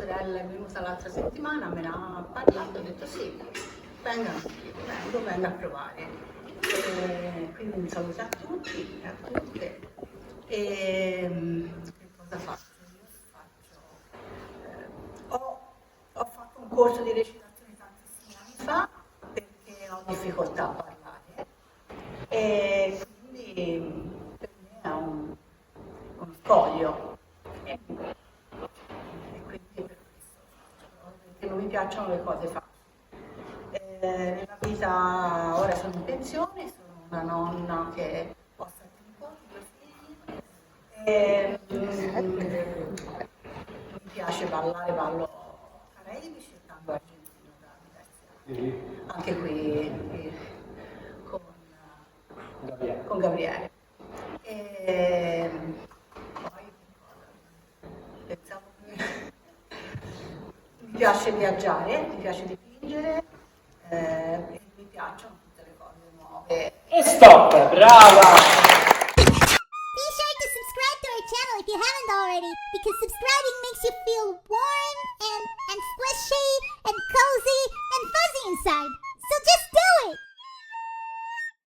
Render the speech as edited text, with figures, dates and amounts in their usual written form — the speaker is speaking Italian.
sorella è venuta l'altra settimana, me ne ha parlato, ho detto sì, venga a provare. Quindi un saluto a tutti e a tutte. Che cosa faccio? Ho fatto un corso di recitazione tantissimi anni fa perché ho difficoltà a parlare e quindi per me è uno scoglio e quindi per questo faccio, perché non mi piacciono le cose facili. Nella vita ora sono in pensione, sono una nonna che ho 7 nipoti, 2 figli. Mi piace ballare, ballo caraibici e tango argentino da diversi anni. Anche qui con Gabriele. E poi pensavo mi piace viaggiare, mi piace dipingere e mi piacciono tutte le cose nuove. E stop, brava! Be sure to subscribe to our channel if you haven't already, because subscribing makes you feel warm.